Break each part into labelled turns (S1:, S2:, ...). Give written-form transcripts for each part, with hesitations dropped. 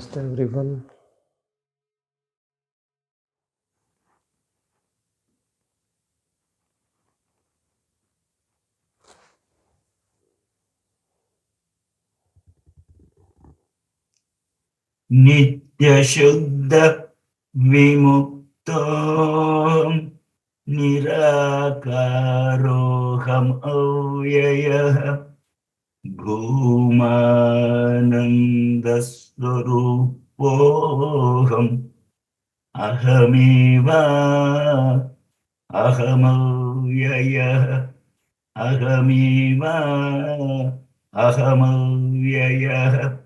S1: Namaste everyone.
S2: Nitya Shuddha Vimuktam Nirakaroham Avyayah Bhumananda Swarupoham Ahamiva Ahamavyayah Ahamiva Ahamavyayah.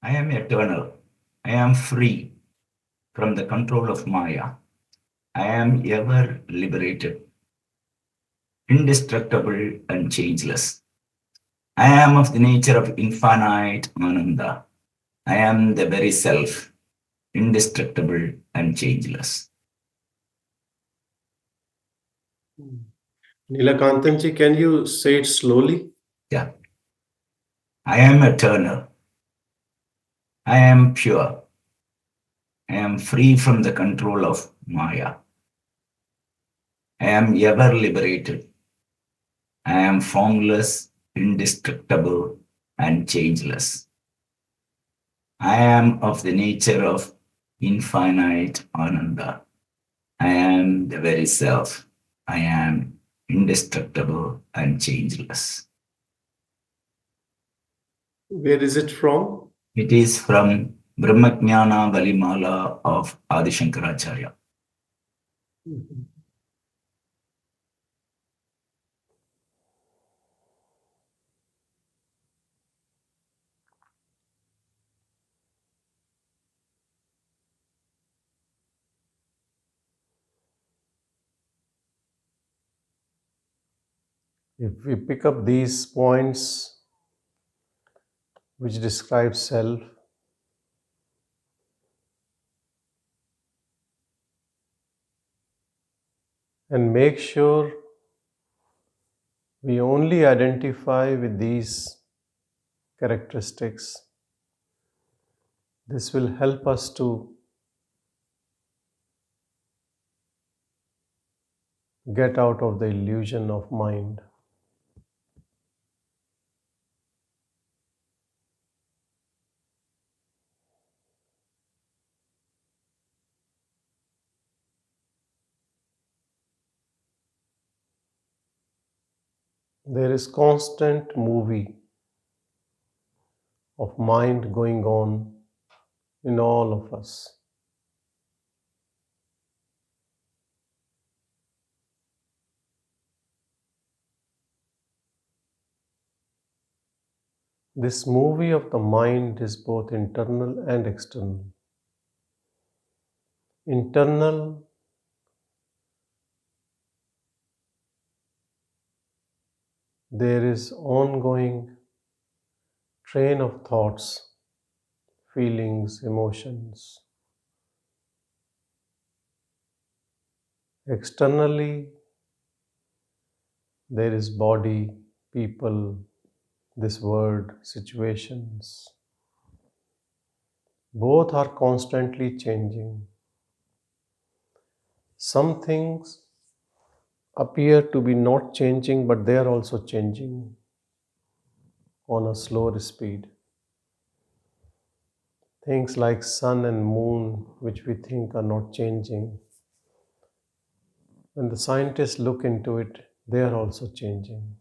S2: I am eternal. I am free from the control of Maya. I am ever liberated, indestructible and changeless. I am of the nature of infinite Ananda. I am the very self, indestructible and changeless.
S1: Neelakantanji, can you say it slowly?
S2: Yeah. I am eternal. I am pure. I am free from the control of Maya. I am ever liberated. I am formless, indestructible, and changeless. I am of the nature of infinite Ananda. I am the very self. I am indestructible and changeless.
S1: Where is it from?
S2: It is from Brahmajnana Valimala of Adi Shankaracharya.
S1: If we pick up these points which describe self, and make sure we only identify with these characteristics, this will help us to get out of the illusion of mind. There is constant movie of mind going on in all of us. This movie of the mind is both internal and external. Internal, there is ongoing train of thoughts, feelings, emotions. Externally, there is body, people, this world, situations. Both are constantly changing. Some things appear to be not changing, but they are also changing on a slower speed. Things like sun and moon, which we think are not changing, when the scientists look into it, they are also changing.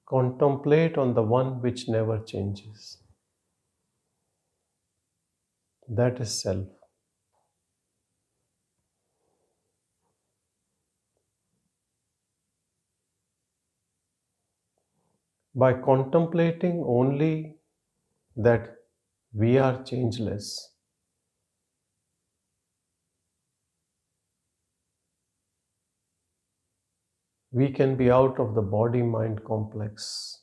S1: Contemplate on the one which never changes. That is self. By contemplating only that we are changeless, we can be out of the body-mind complex.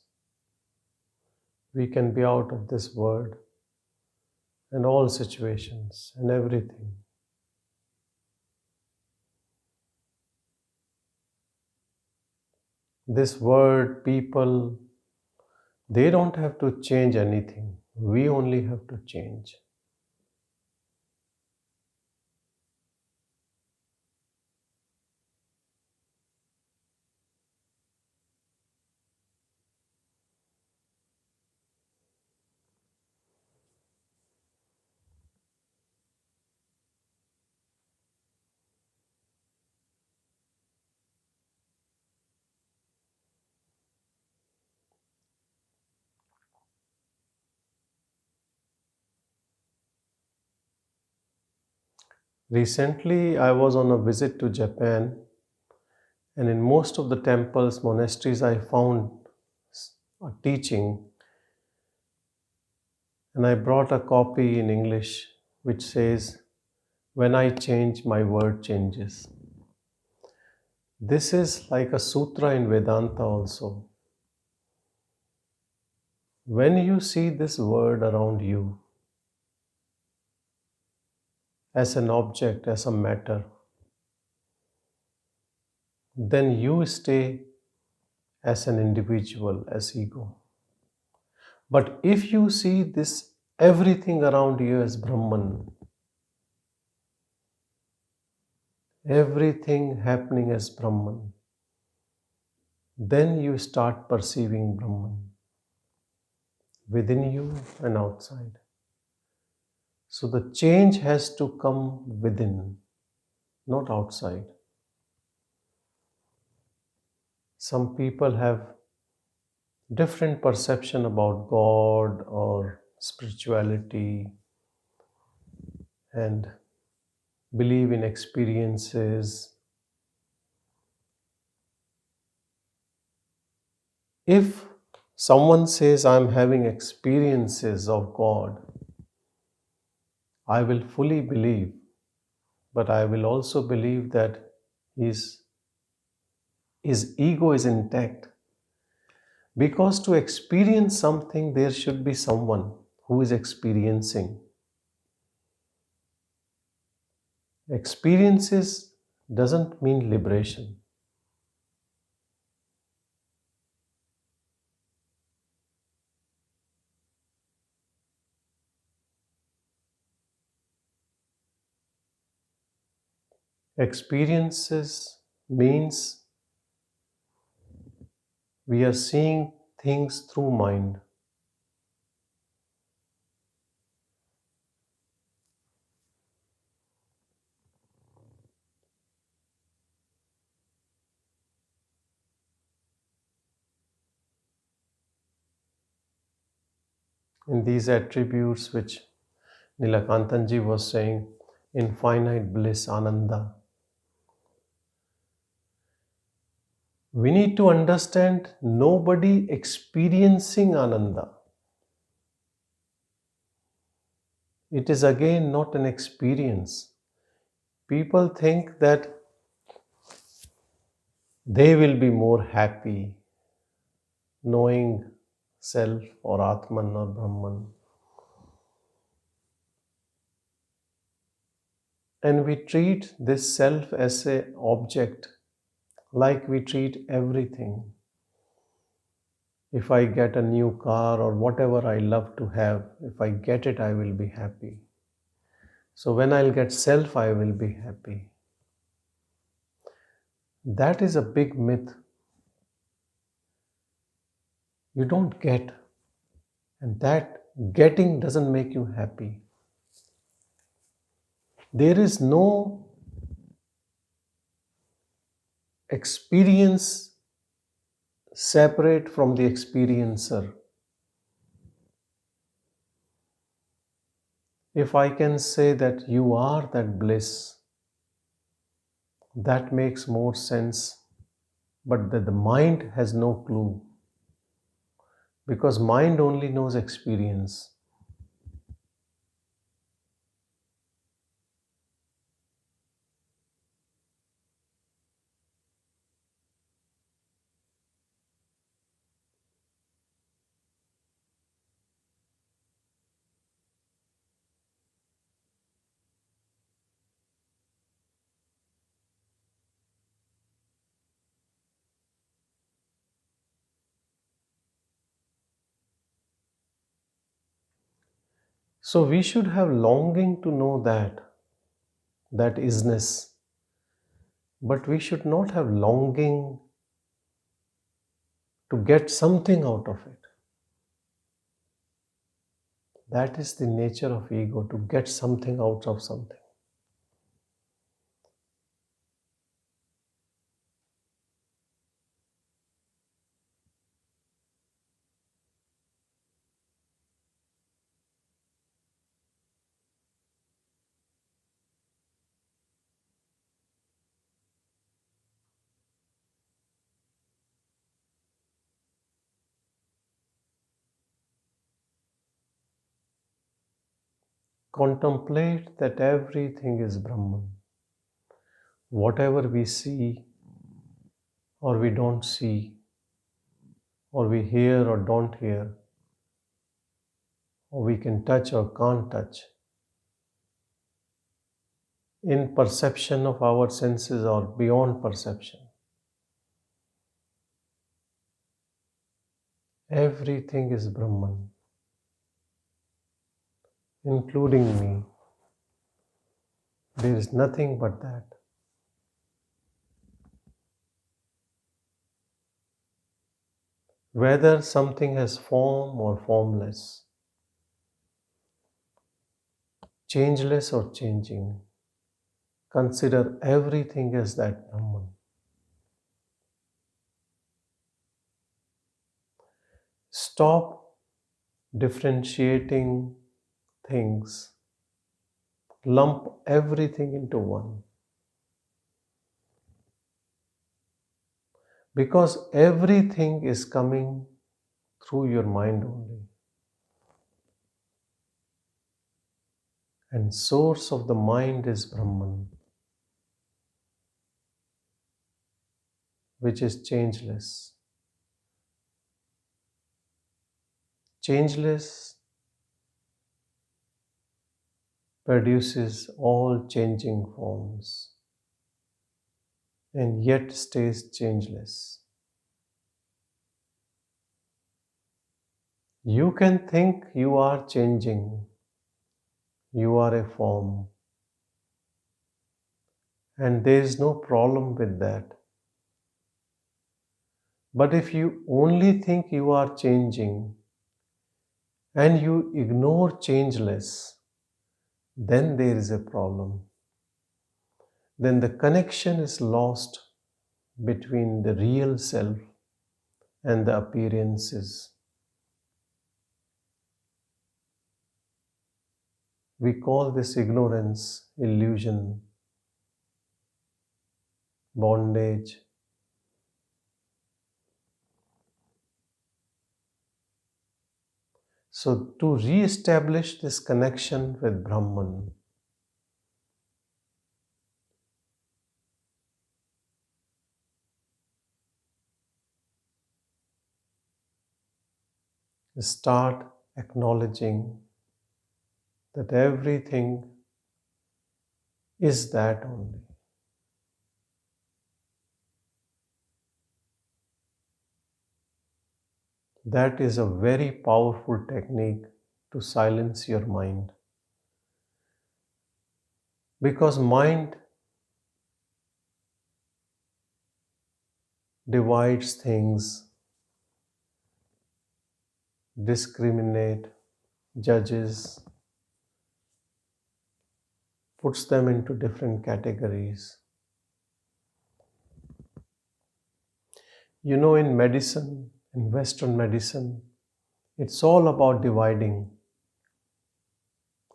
S1: We can be out of this world and all situations and everything. This word, people, they don't have to change anything. We only have to change. Recently, I was on a visit to Japan, and in most of the temples, monasteries, I found a teaching, and I brought a copy in English which says, "When I change, my word changes." This is like a sutra in Vedanta also. When you see this word around you as an object, as a matter, then you stay as an individual, as ego. But if you see this everything around you as Brahman, everything happening as Brahman, then you start perceiving Brahman within you and outside. So the change has to come within, not outside. Some people have different perception about God or spirituality and believe in experiences. If someone says, "I'm having experiences of God," I will fully believe, but I will also believe that his, his ego is intact. Because to experience something, there should be someone who is experiencing. Experiences doesn't mean liberation. Experiences means we are seeing things through mind. In these attributes which Neelakantanji was saying, infinite bliss, Ananda, we need to understand nobody experiencing Ananda. It is again not an experience. People think that they will be more happy knowing self or Atman or Brahman. And we treat this self as an object like we treat everything. If I get a new car or whatever I love to have, if I get it, I will be happy. So when I'll get self, I will be happy. That is a big myth. You don't get, and that getting doesn't make you happy. There is no experience separate from the experiencer. If I can say that you are that bliss, that makes more sense. But that the mind has no clue, because mind only knows experience. So we should have longing to know that isness, but we should not have longing to get something out of it. That is the nature of ego, to get something out of something. Contemplate that everything is Brahman. Whatever we see or we don't see, or we hear or don't hear, or we can touch or can't touch, in perception of our senses or beyond perception, everything is Brahman, including me. There is nothing but that. Whether something has form or formless, changeless or changing, consider everything as that Brahman. Stop differentiating things, lump everything into one. Because everything is coming through your mind only. And source of the mind is Brahman, which is changeless. Changeless produces all changing forms and yet stays changeless. You can think you are changing, you are a form, and there is no problem with that. But if you only think you are changing and you ignore changeless, then there is a problem. Then the connection is lost between the real self and the appearances. We call this ignorance, illusion, bondage. So to re-establish this connection with Brahman, start acknowledging that everything is that only. That is a very powerful technique to silence your mind. Because mind divides things, discriminate, judges, puts them into different categories. You know, in medicine, in Western medicine, it's all about dividing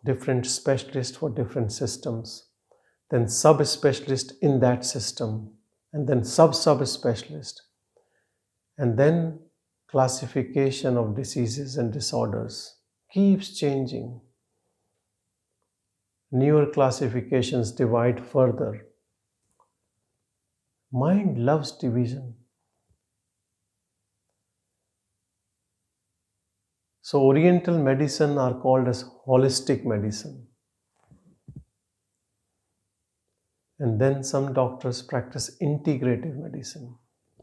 S1: different specialists for different systems, then sub-specialist in that system, and then sub-specialist, and then classification of diseases and disorders keeps changing. Newer classifications divide further. Mind loves division. So Oriental medicine are called as holistic medicine. And then some doctors practice integrative medicine.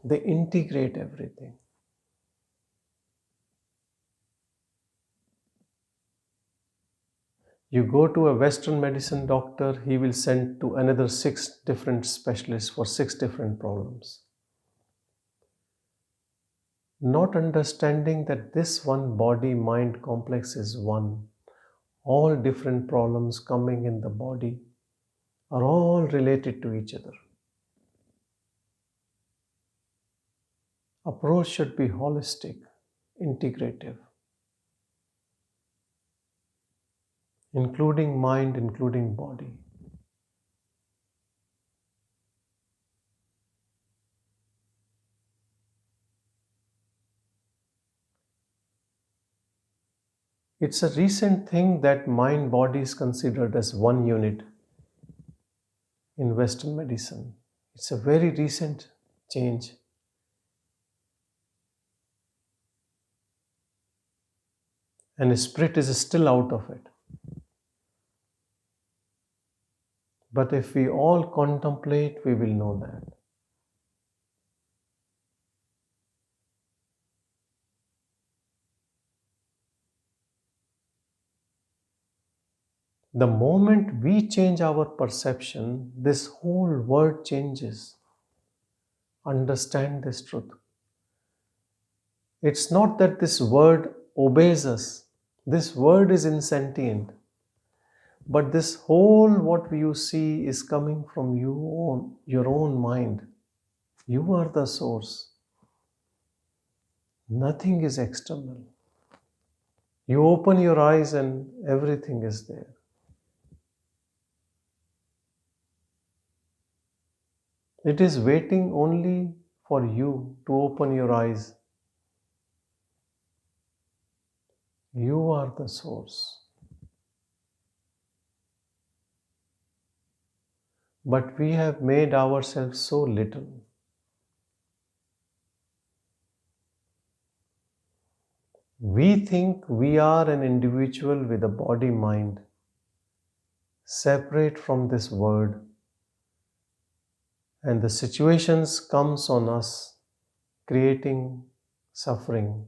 S1: They integrate everything. You go to a Western medicine doctor, he will send to another 6 different specialists for 6 different problems. Not understanding that this one body mind complex is one. All different problems coming in the body are all related to each other. Approach should be holistic, integrative, including mind, including body. It's a recent thing that mind body is considered as one unit in Western medicine. It's a very recent change. And spirit is still out of it. But if we all contemplate, we will know that. The moment we change our perception, this whole world changes. Understand this truth. It's not that this word obeys us. This word is insentient. But this whole what you see is coming from your own mind. You are the source. Nothing is external. You open your eyes and everything is there. It is waiting only for you to open your eyes. You are the source. But we have made ourselves so little. We think we are an individual with a body mind, separate from this world, and the situations comes on us, creating suffering.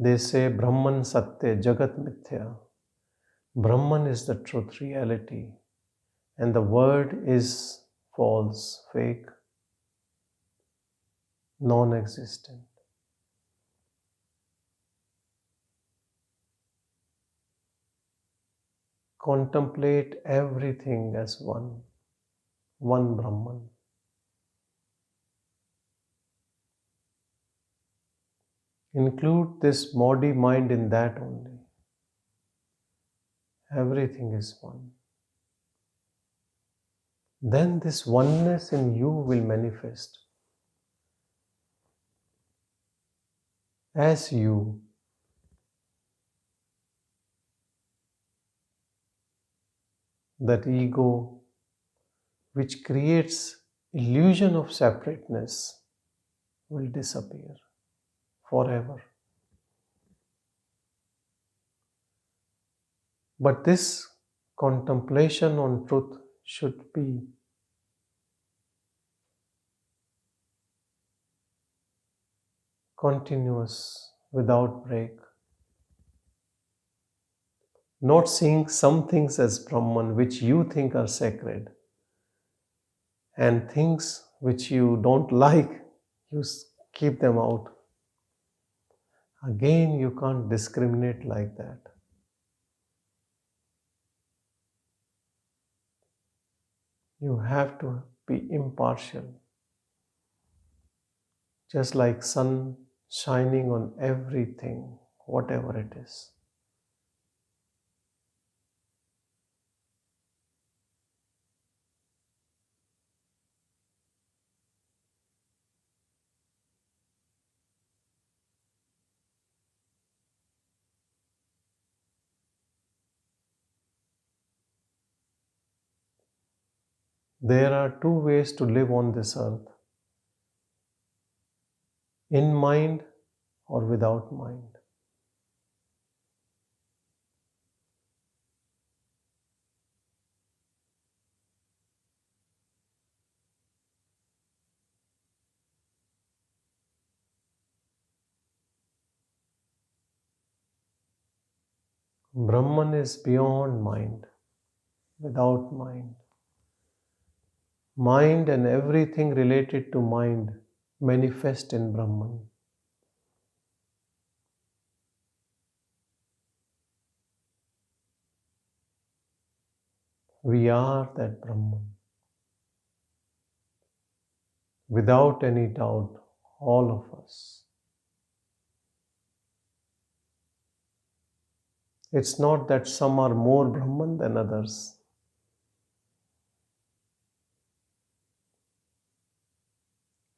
S1: They say Brahman Satya Jagat Mithya. Brahman is the truth, reality, and the word is false, fake, non existent. Contemplate everything as one Brahman. Include this body mind in that only. Everything is one. Then this oneness in you will manifest as you. That ego which creates illusion of separateness will disappear forever. But this contemplation on truth should be continuous without break. Not seeing some things as Brahman which you think are sacred, and things which you don't like, you keep them out. Again, you can't discriminate like that. You have to be impartial. Just like sun shining on everything, whatever it is. There are two ways to live on this earth: in mind or without mind. Brahman is beyond mind, without mind. Mind and everything related to mind manifest in Brahman. We are that Brahman. Without any doubt, all of us. It's not that some are more Brahman than others.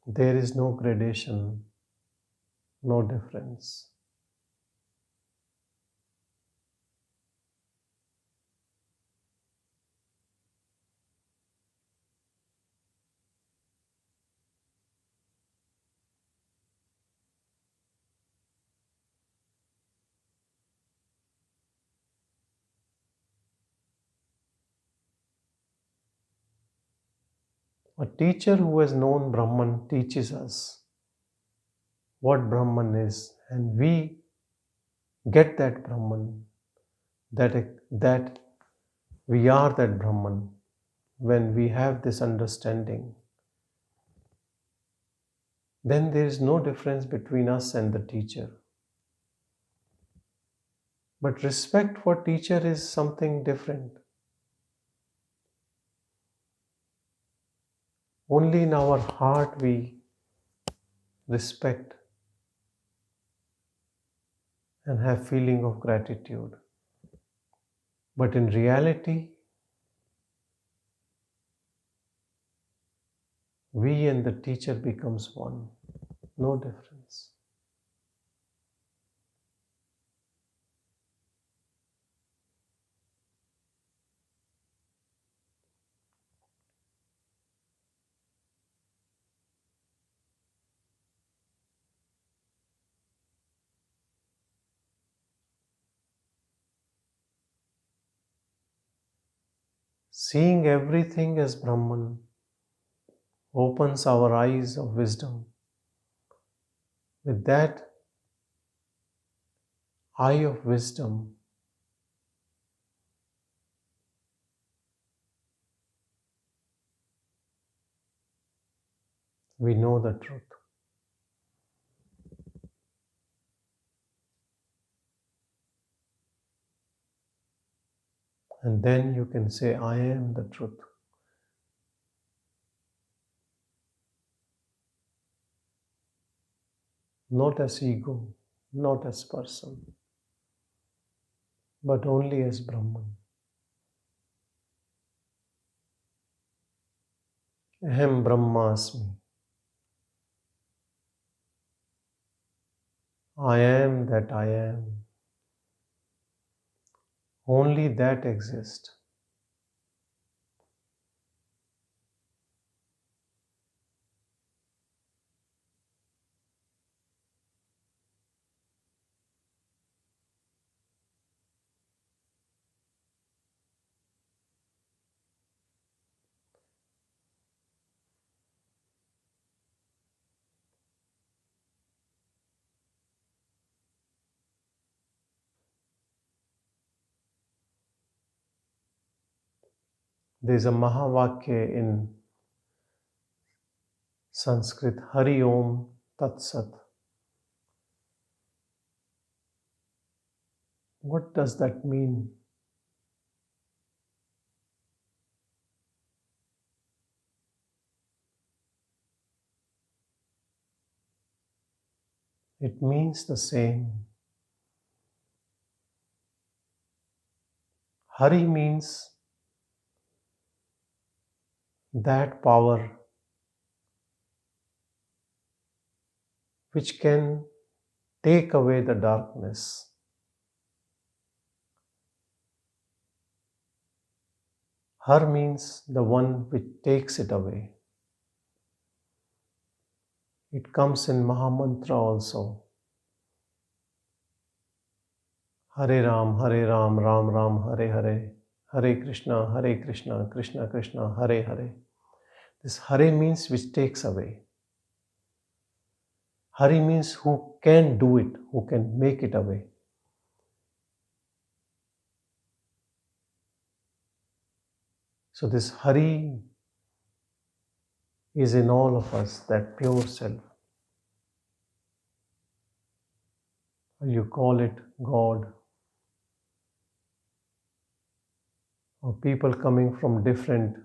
S1: There is no gradation, no difference. A teacher who has known Brahman teaches us what Brahman is, and we get that Brahman, that we are that Brahman when we have this understanding. Then there is no difference between us and the teacher. But respect for teacher is something different. Only in our heart we respect and have feeling of gratitude. But in reality, we and the teacher becomes one. No difference. Seeing everything as Brahman opens our eyes of wisdom. With that eye of wisdom, we know the truth. And then you can say, I am the truth. Not as ego, not as person, but only as Brahman. Aham Brahmasmi. I am that I am. Only that exists. There is a Mahavakya in Sanskrit, Hari Om Tat Sat. What does that mean? It means the same. Hari means that power which can take away the darkness. Har means the one which takes it away. It comes in Mahamantra also. Hare Ram, Ram Ram, Hare Hare. Hare Krishna, Krishna Krishna, Hare Hare. This Hare means which takes away. Hari means who can do it, who can make it away. So this Hari is in all of us, that pure self. You call it God, or people coming from different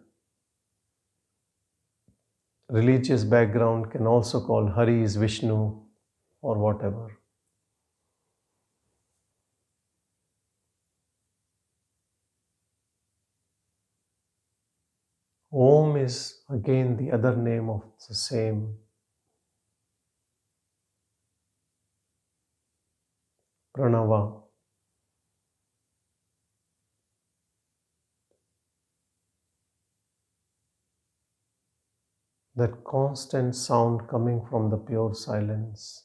S1: religious background can also call Hari is Vishnu or whatever. Om is again the other name of the same Pranava. That constant sound coming from the pure silence.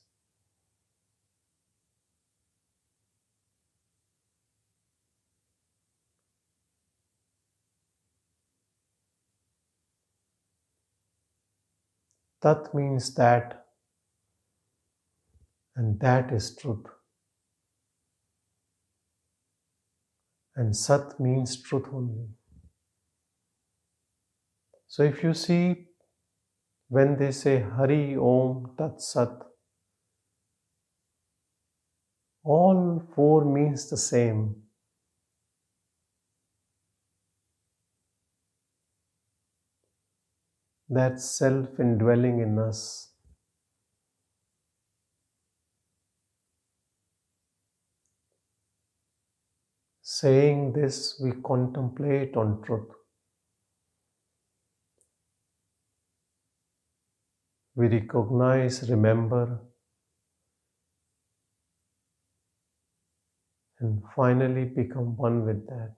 S1: Tat means that, and that is truth. And Sat means truth only. So if you see, when they say Hari Om Tat Sat, all four means the same. That self indwelling in us. Saying this, we contemplate on truth. We recognize, remember, and finally become one with that.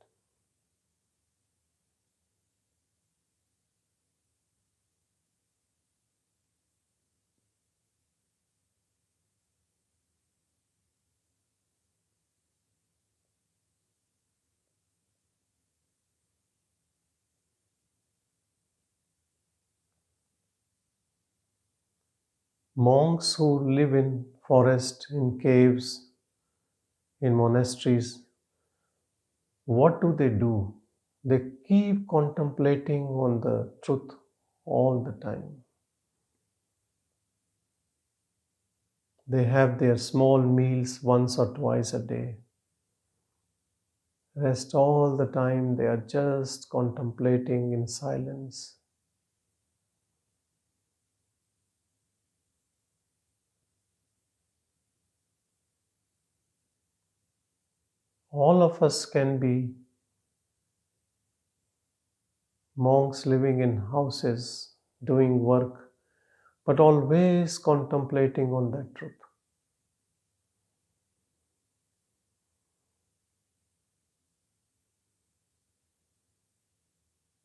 S1: Monks who live in forest, in caves, in monasteries, what do? They keep contemplating on the truth all the time. They have their small meals once or twice a day. Rest all the time, they are just contemplating in silence. All of us can be monks living in houses, doing work, but always contemplating on that truth.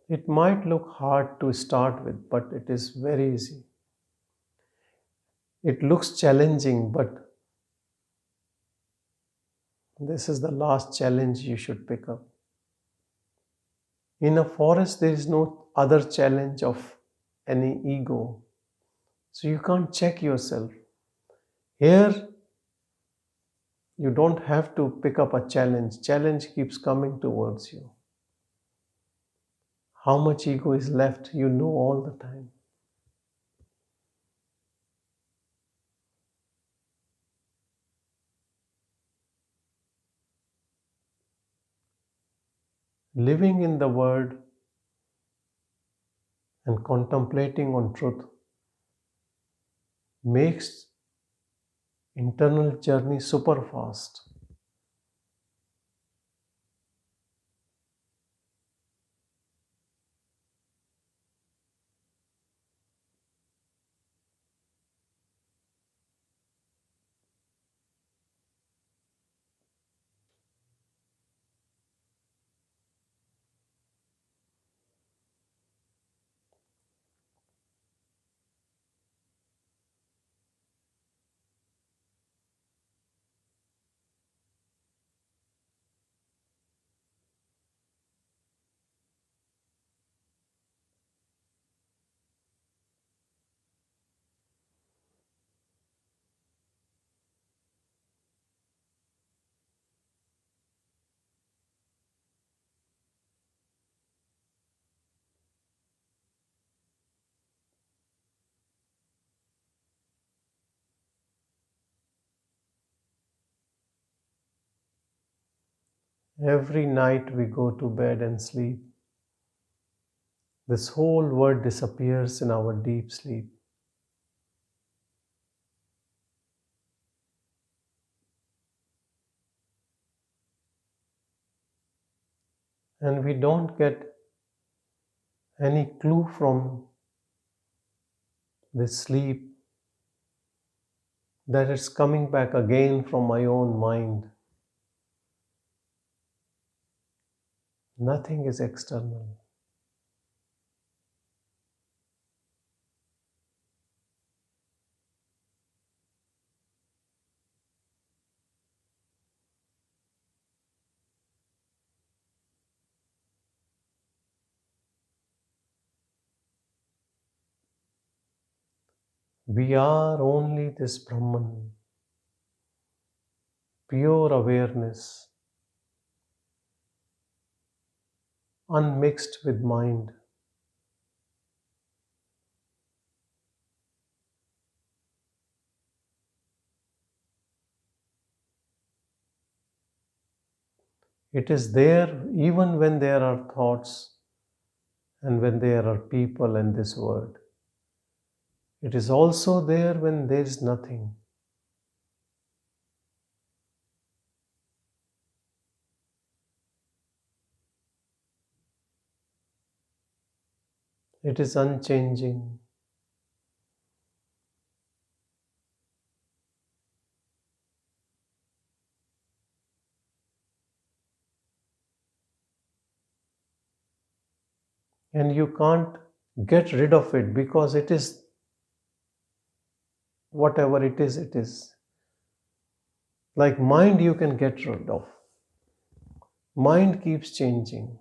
S1: It might look hard to start with, but it is very easy. It looks challenging, but this is the last challenge you should pick up. In a forest, there is no other challenge of any ego. So you can't check yourself. Here, you don't have to pick up a challenge. Challenge keeps coming towards you. How much ego is left, you know all the time. Living in the Word and contemplating on truth makes internal journey super fast. Every night we go to bed and sleep, this whole world disappears in our deep sleep. And we don't get any clue from this sleep that it's coming back again from my own mind. Nothing is external. We are only this Brahman, pure awareness, unmixed with mind. It is there even when there are thoughts and when there are people in this world. It is also there when there is nothing. It is unchanging. And you can't get rid of it because it is whatever it is, it is. Like mind, you can get rid of. Mind keeps changing.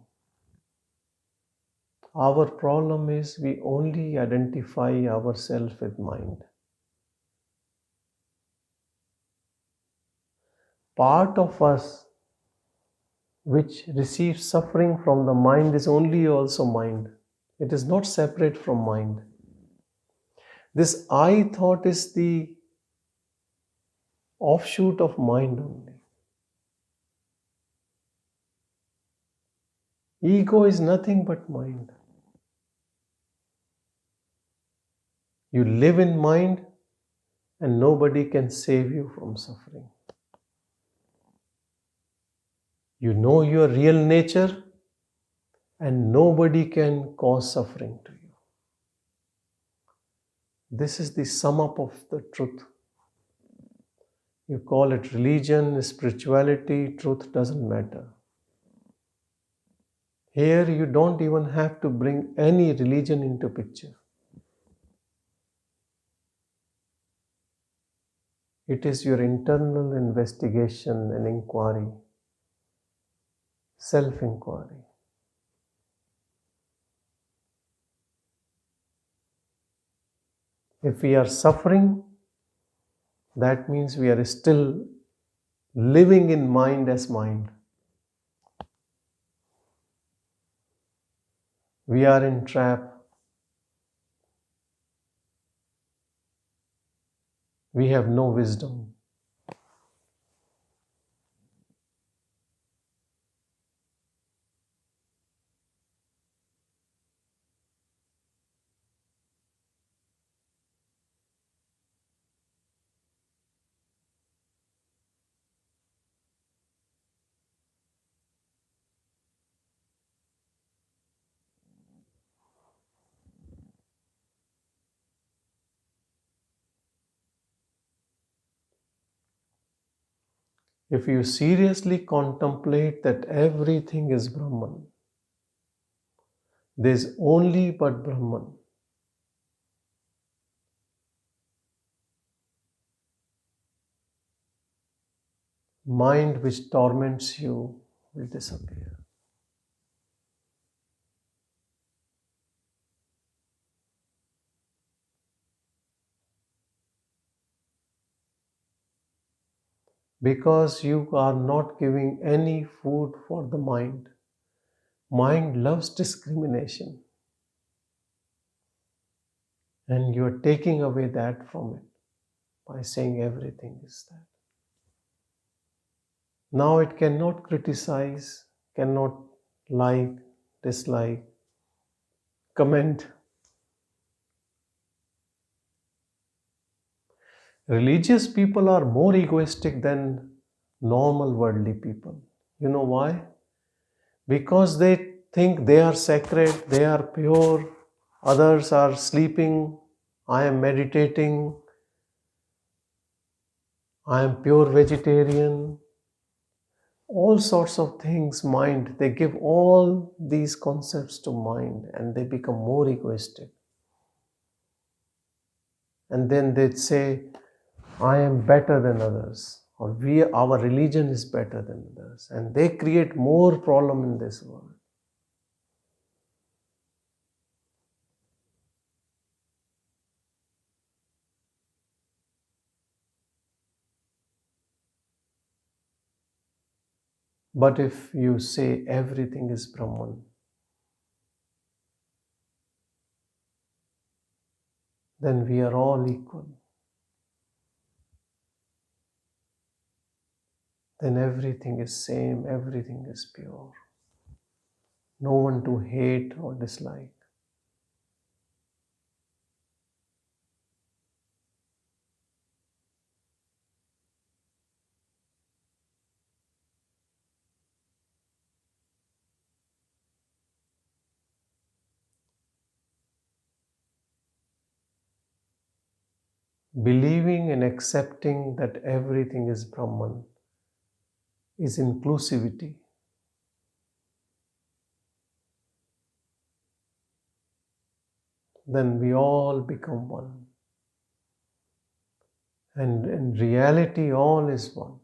S1: Our problem is we only identify ourselves with mind. Part of us which receives suffering from the mind is only also mind. It is not separate from mind. This I thought is the offshoot of mind only. Ego is nothing but mind. You live in mind and nobody can save you from suffering. You know your real nature and nobody can cause suffering to you. This is the sum up of the truth. You call it religion, spirituality, truth doesn't matter. Here you don't even have to bring any religion into picture. It is your internal investigation and inquiry, self-inquiry. If we are suffering, that means we are still living in mind as mind. We are in trap. We have no wisdom. If you seriously contemplate that everything is Brahman, there is only but Brahman. Mind which torments you will disappear. Because you are not giving any food for the mind. Mind loves discrimination. And you are taking away that from it by saying everything is that. Now it cannot criticize, cannot like, dislike, comment. Religious people are more egoistic than normal worldly people. You know why? Because they think they are sacred, they are pure, others are sleeping, I am meditating, I am pure vegetarian, all sorts of things. Mind, they give all these concepts to mind and they become more egoistic. And then they say, I am better than others, or our religion is better than others, and they create more problem in this world. But if you say everything is Brahman, then we are all equal. Then everything is same, everything is pure. No one to hate or dislike. Believing and accepting that everything is Brahman is inclusivity. Then we all become one. And in reality, all is one.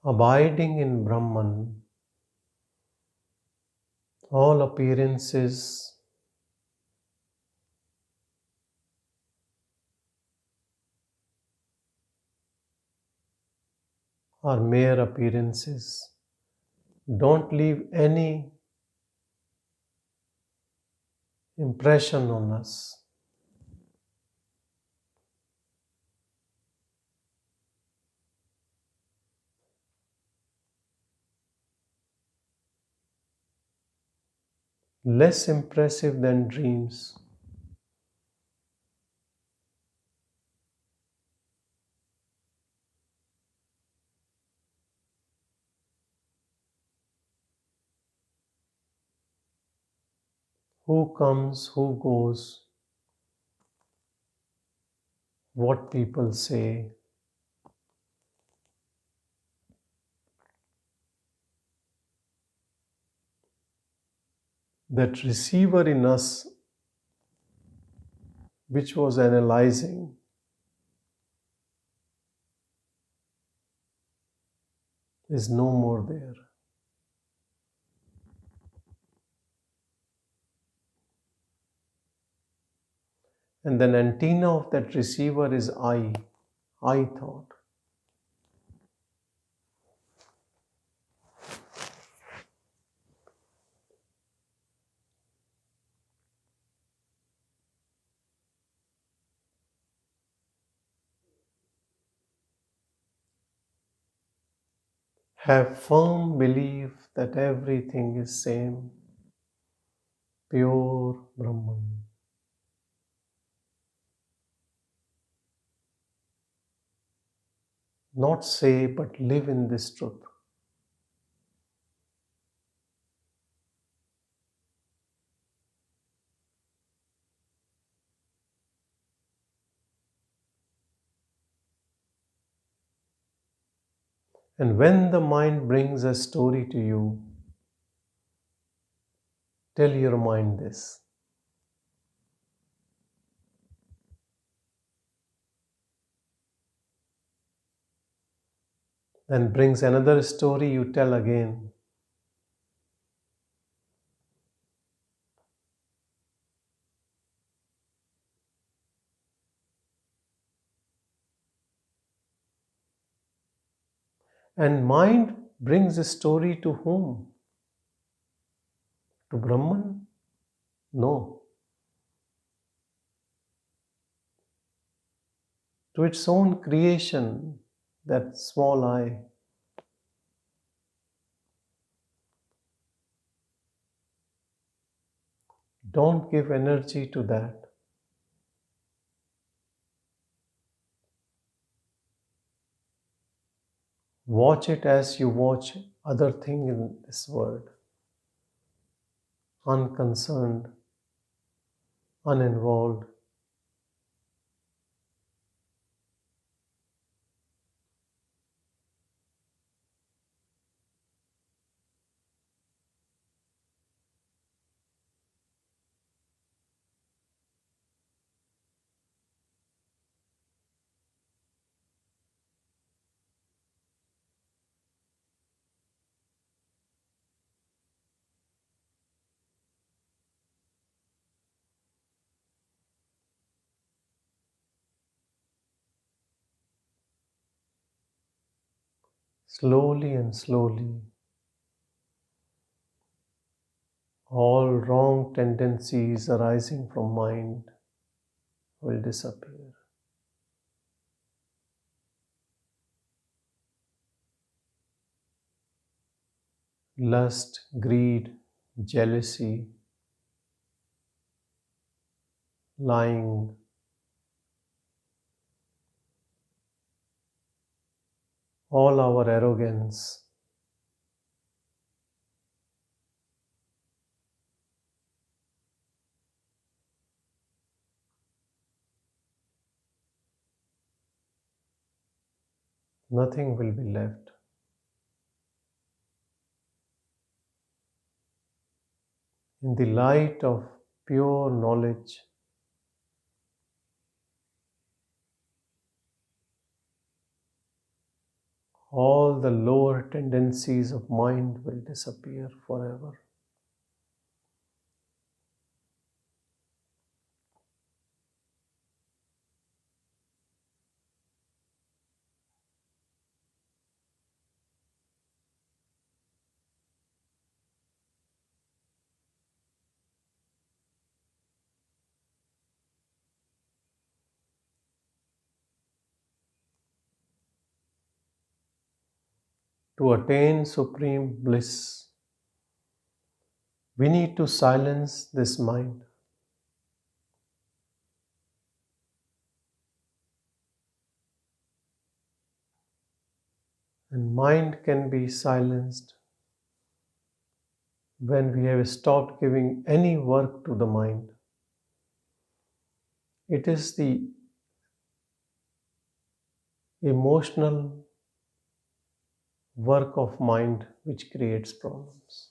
S1: Abiding in Brahman, all appearances are mere appearances. Don't leave any impression on us. Less impressive than dreams. Who comes, who goes, what people say. That receiver in us, which was analyzing, is no more there. And then antenna of that receiver is I thought. Have firm belief that everything is same, pure Brahman. Not say, but live in this truth. And when the mind brings a story to you, tell your mind this. Then brings another story, you tell again. And mind brings a story to whom? To Brahman? No. To its own creation, that small I. Don't give energy to that. Watch it as you watch other thing in this world. Unconcerned, uninvolved. Slowly and slowly, all wrong tendencies arising from mind will disappear. Lust, greed, jealousy, lying, all our arrogance, nothing will be left. In the light of pure knowledge, all the lower tendencies of mind will disappear forever. To attain supreme bliss, we need to silence this mind. And mind can be silenced when we have stopped giving any work to the mind. It is the emotional work of mind which creates problems.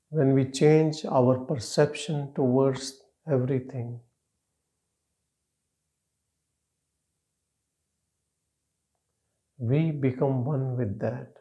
S1: When we change our perception towards everything, we become one with that.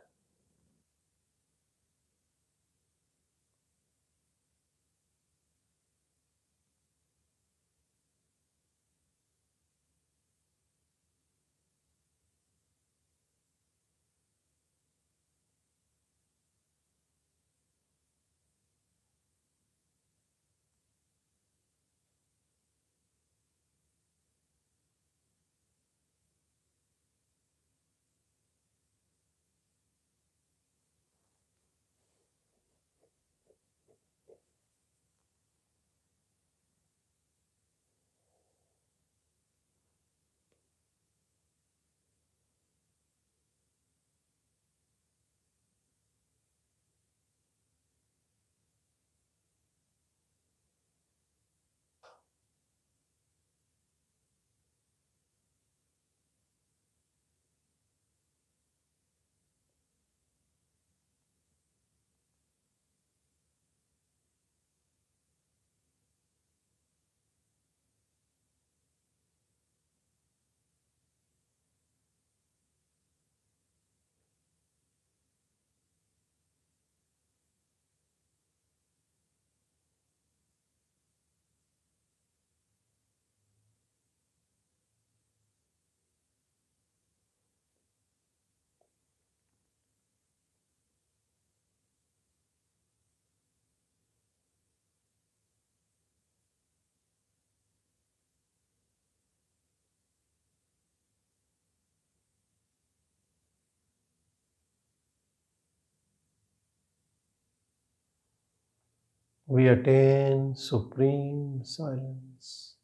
S1: we attain supreme silence.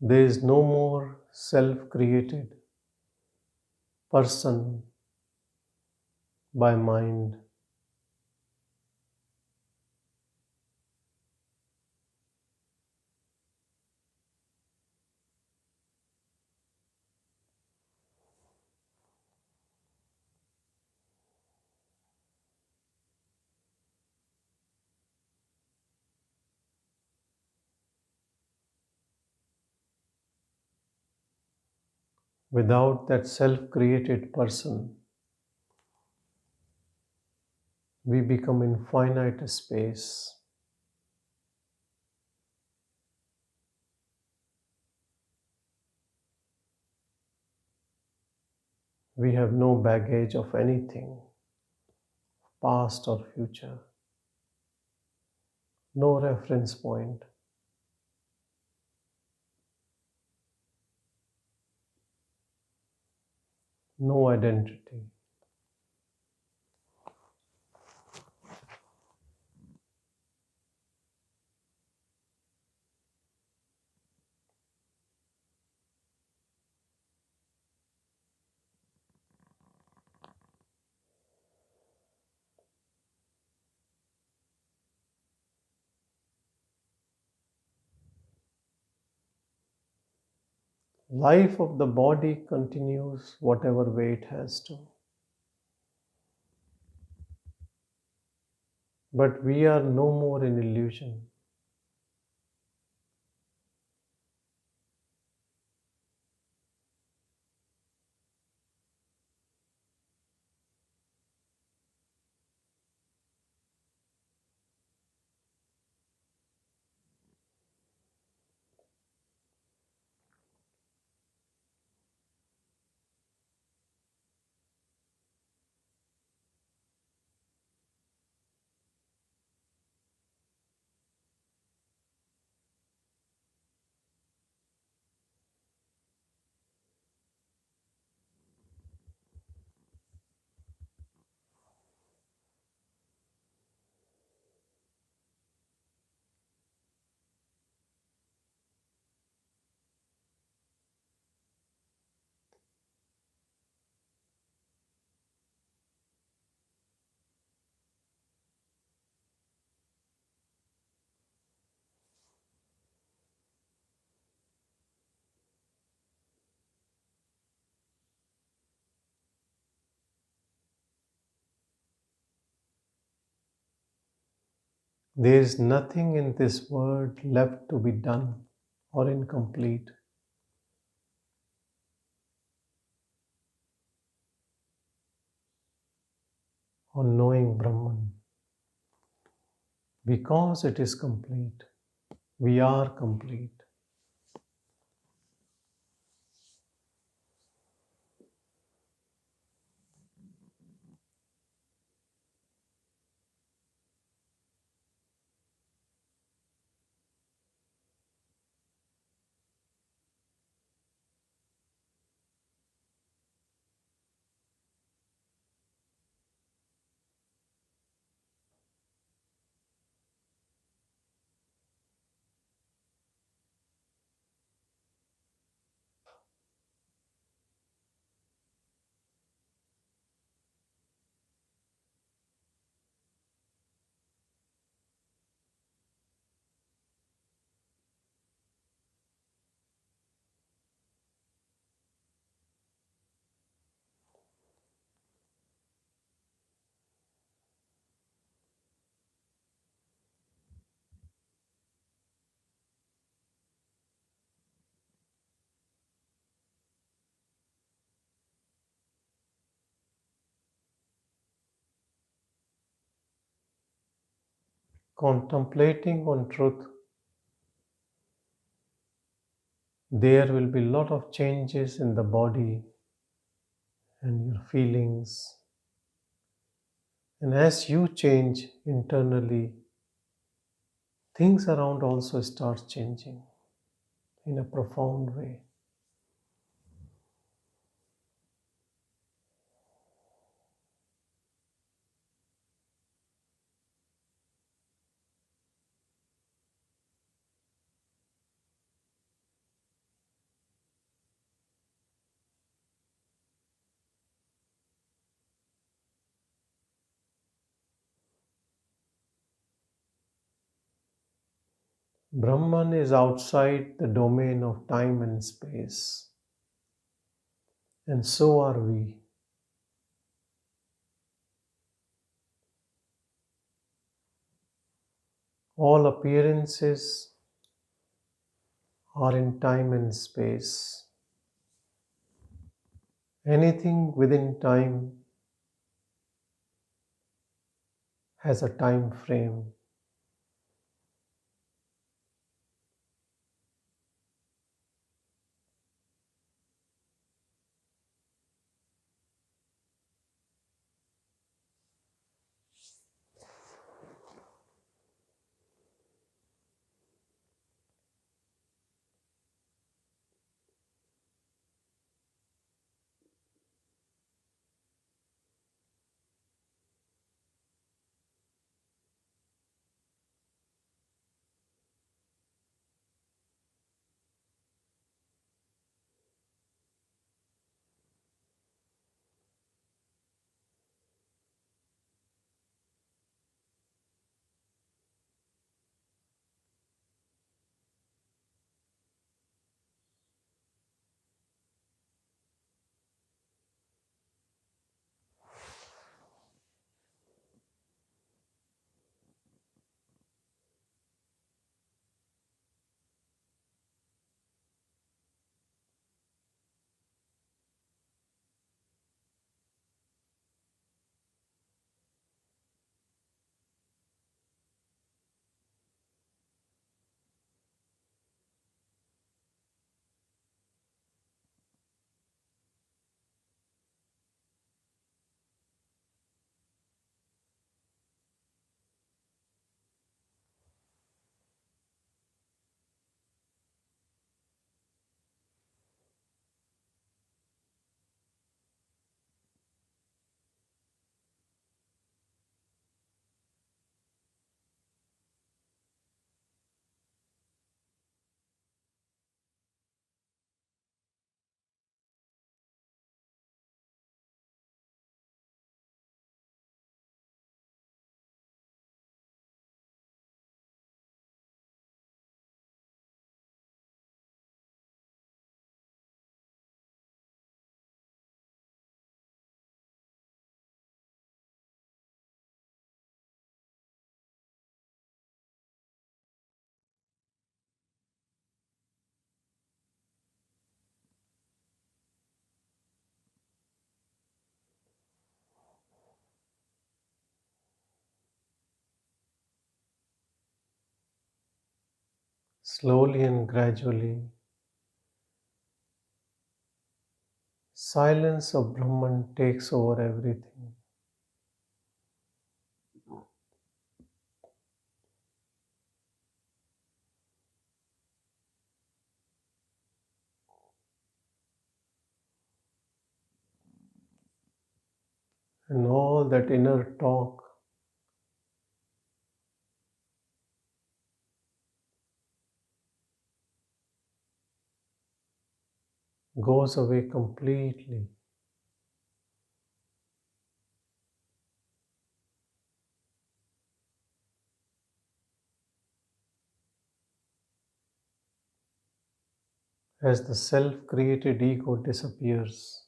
S1: There is no more self-created person by mind. Without that self-created person, we become infinite space. We have no baggage of anything, past or future, no reference point, no identity. Life of the body continues whatever way it has to. But we are no more in illusion. There is nothing in this world left to be done or incomplete. On knowing Brahman, because it is complete, we are complete. Contemplating on truth, there will be a lot of changes in the body and your feelings. And as you change internally, things around also start changing in a profound way. Brahman is outside the domain of time and space, and so are we. All appearances are in time and space. Anything within time has a time frame. Slowly and gradually, silence of Brahman takes over everything. And all that inner talk goes away completely. As the self created ego disappears.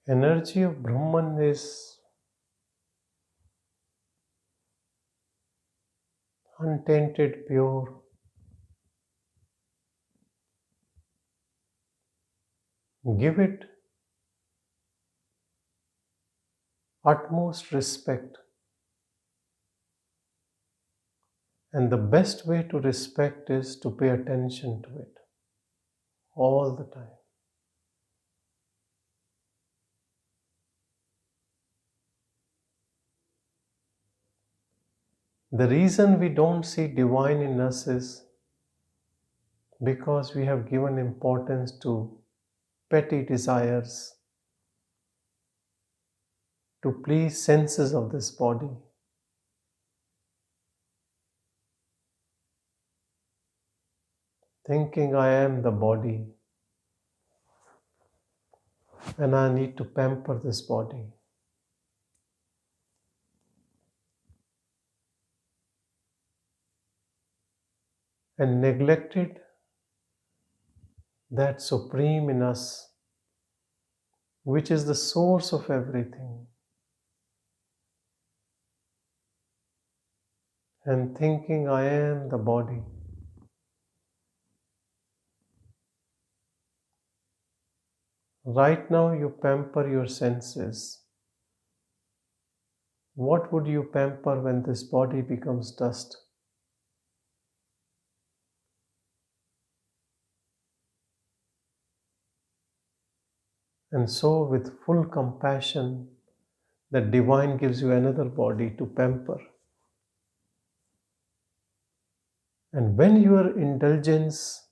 S1: Energy of Brahman is untainted, pure, Give it utmost respect. And the best way to respect is to pay attention to it all the time. The reason we don't see divine in us is because we have given importance to petty desires, to please senses of this body. Thinking I am the body and I need to pamper this body. And neglected that supreme in us, which is the source of everything. And thinking I am the body. Right now you pamper your senses. What would you pamper when this body becomes dust? And so, with full compassion, the divine gives you another body to pamper. And when your indulgence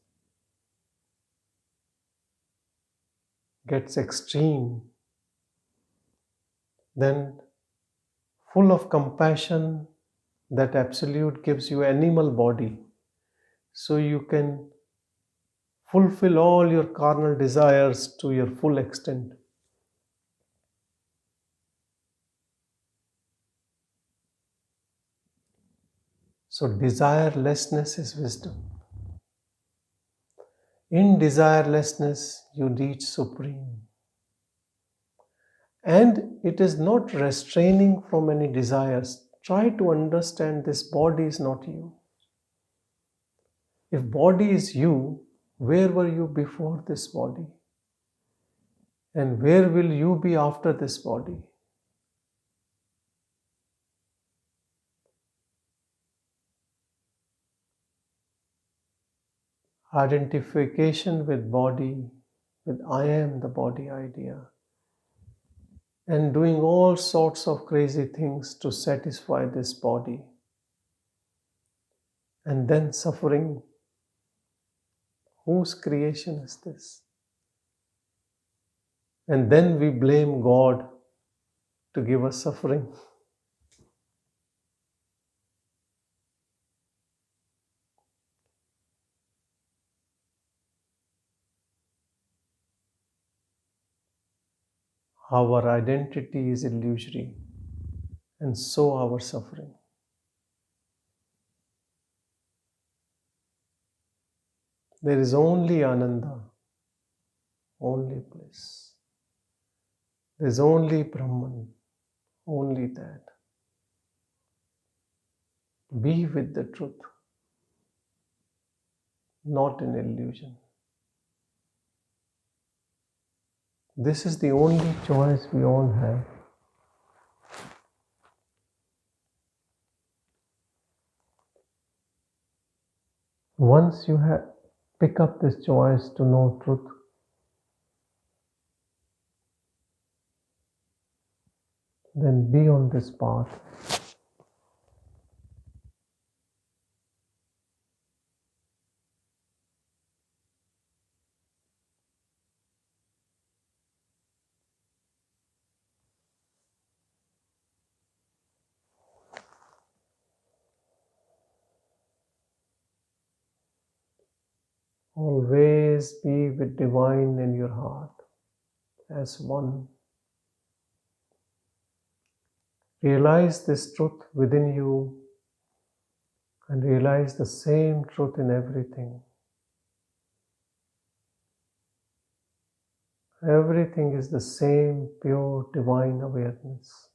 S1: gets extreme, then full of compassion, that absolute gives you animal body. So you can fulfill all your carnal desires to your full extent. So desirelessness is wisdom. In desirelessness, you reach supreme. And it is not restraining from any desires. Try to understand this body is not you. If body is you, where were you before this body? And where will you be after this body? Identification with body, with I am the body idea, and doing all sorts of crazy things to satisfy this body, and then suffering. Whose creation is this? And then we blame God to give us suffering. Our identity is illusory, and so our suffering. There is only Ananda, only bliss. There is only Brahman, only that. Be with the truth, not an illusion. This is the only choice we all have. Once you pick up this choice to know truth, then be on this path. Always be with divine in your heart as one. Realize this truth within you and realize the same truth in everything. Everything is the same pure divine awareness.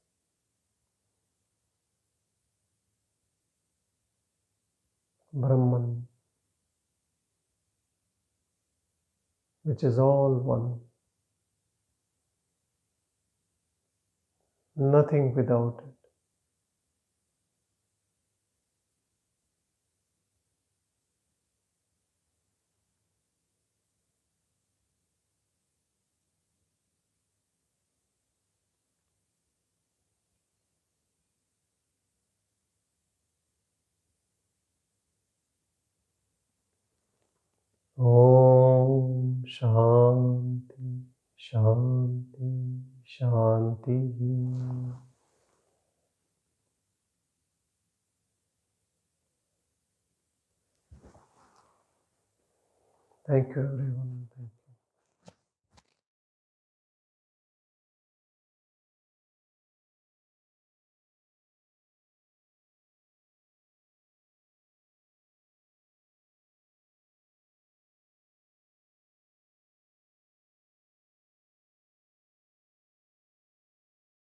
S1: Brahman, which is all one. nothing without it. Om Shanti, Shanti, Shanti. Thank you, everyone.